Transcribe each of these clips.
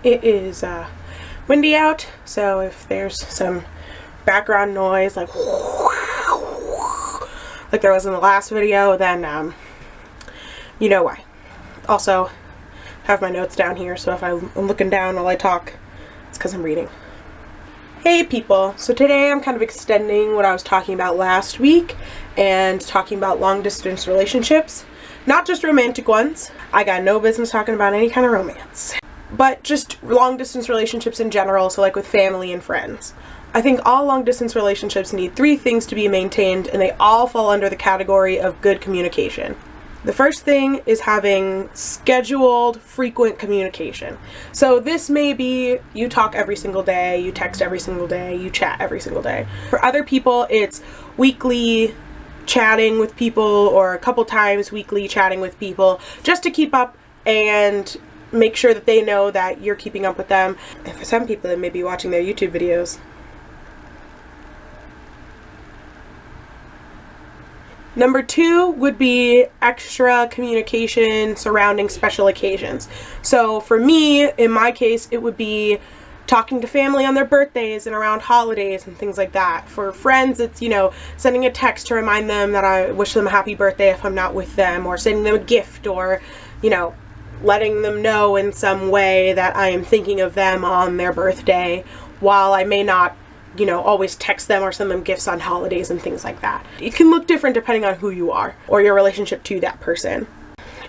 It is windy out, so if there's some background noise like there was in the last video, then you know why. Also, have my notes down here, so if I'm looking down while I talk, it's because I'm reading. Hey people, so today I'm kind of extending what I was talking about last week and talking about long distance relationships. Not just romantic ones. I got no business talking about any kind of romance. But just long distance relationships in general, so like with family and friends. I think all long distance relationships need 3 things to be maintained, and they all fall under the category of good communication. The first thing is having scheduled, frequent communication. So this may be you talk every single day, you text every single day, you chat every single day. For other people, it's weekly chatting with people or a couple times weekly chatting with people just to keep up and make sure that they know that you're keeping up with them. And for some people, it may be watching their YouTube videos. Number 2 would be extra communication surrounding special occasions. So for me, in my case, it would be talking to family on their birthdays and around holidays and things like that. For friends, it's, sending a text to remind them that I wish them a happy birthday if I'm not with them, or sending them a gift, or, letting them know in some way that I am thinking of them on their birthday, while I may not always text them or send them gifts on holidays and things like that. It can look different depending on who you are or your relationship to that person.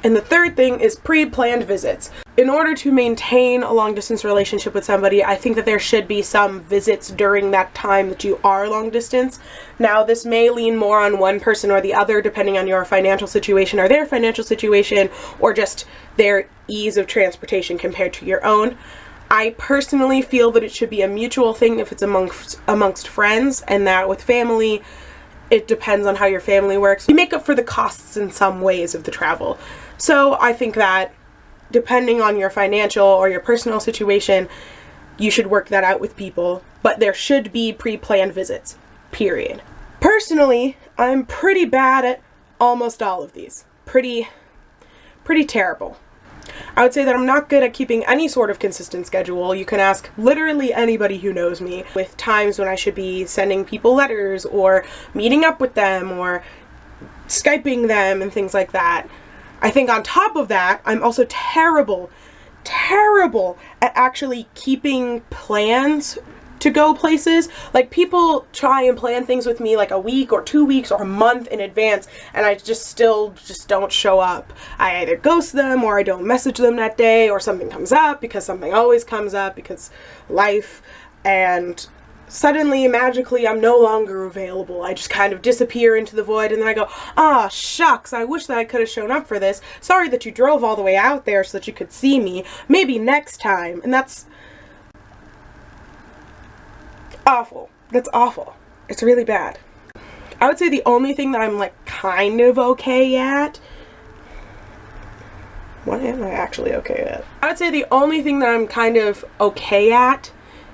And the third thing is pre-planned visits. In order to maintain a long-distance relationship with somebody, I think that there should be some visits during that time that you are long distance. Now, this may lean more on one person or the other, depending on your financial situation or their financial situation, or just their ease of transportation compared to your own. I personally feel that it should be a mutual thing if it's amongst friends, and that with family, it depends on how your family works. You make up for the costs in some ways of the travel. So I think that depending on your financial or your personal situation, you should work that out with people, but there should be pre-planned visits, period. Personally, I'm pretty bad at almost all of these. Pretty terrible. I would say that I'm not good at keeping any sort of consistent schedule. You can ask literally anybody who knows me with times when I should be sending people letters or meeting up with them or Skyping them and things like that. I think on top of that, I'm also terrible at actually keeping plans to go places. Like, people try and plan things with me like a week or 2 weeks or a month in advance, and I still don't show up. I either ghost them, or I don't message them that day, or something comes up, because something always comes up, because life, and suddenly, magically, I'm no longer available. I just kind of disappear into the void, and then I go, ah, shucks, I wish that I could have shown up for this. Sorry that you drove all the way out there so that you could see me. Maybe next time. And that's awful. That's awful. It's really bad. I would say the only thing that I'm kind of okay at. What am I actually okay at? I would say the only thing that I'm kind of okay at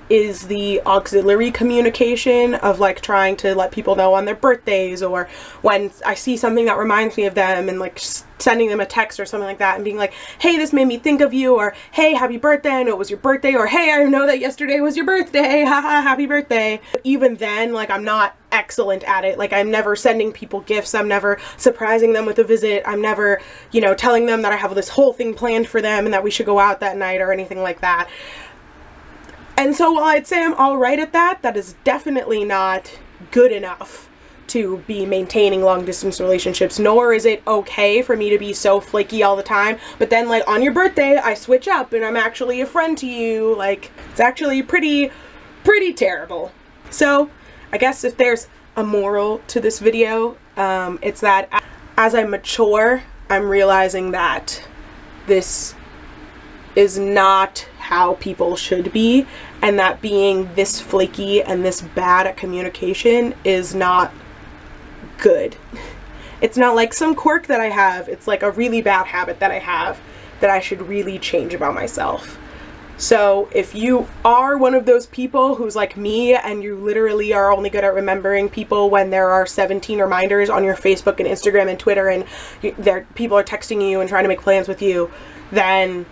is the auxiliary communication of trying to let people know on their birthdays, or when I see something that reminds me of them, and sending them a text or something like that and being like, hey, this made me think of you, or hey, happy birthday, I know it was your birthday, or hey, I know that yesterday was your birthday, haha, happy birthday. But even then, I'm not excellent at it. I'm never sending people gifts, I'm never surprising them with a visit, I'm never, telling them that I have this whole thing planned for them and that we should go out that night or anything like that. And so while I'd say I'm alright at that, that is definitely not good enough to be maintaining long distance relationships, nor is it okay for me to be so flaky all the time, but then on your birthday I switch up and I'm actually a friend to you. It's actually pretty terrible. So I guess if there's a moral to this video, it's that as I mature, I'm realizing that this is not how people should be, and that being this flaky and this bad at communication is not good. It's not some quirk that I have, it's a really bad habit that I have that I should really change about myself. So if you are one of those people who's like me and you literally are only good at remembering people when there are 17 reminders on your Facebook and Instagram and Twitter, and people are texting you and trying to make plans with you, then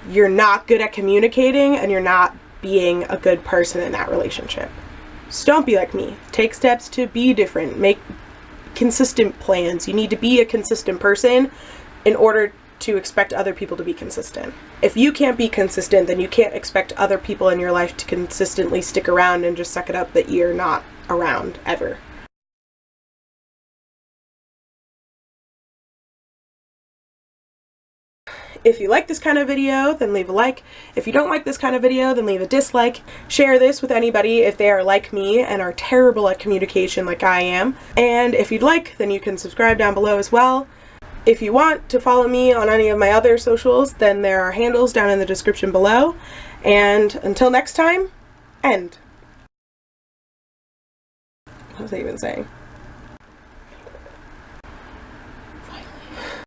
you're not good at communicating and you're not being a good person in that relationship. So don't be like me. Take steps to be different. Make consistent plans. You need to be a consistent person in order to expect other people to be consistent. If you can't be consistent, then you can't expect other people in your life to consistently stick around and just suck it up that you're not around ever. If you like this kind of video, then leave a like. If you don't like this kind of video, then leave a dislike. Share this with anybody if they are like me and are terrible at communication like I am. And if you'd like, then you can subscribe down below as well. If you want to follow me on any of my other socials, then there are handles down in the description below. And until next time, end. What was I even saying?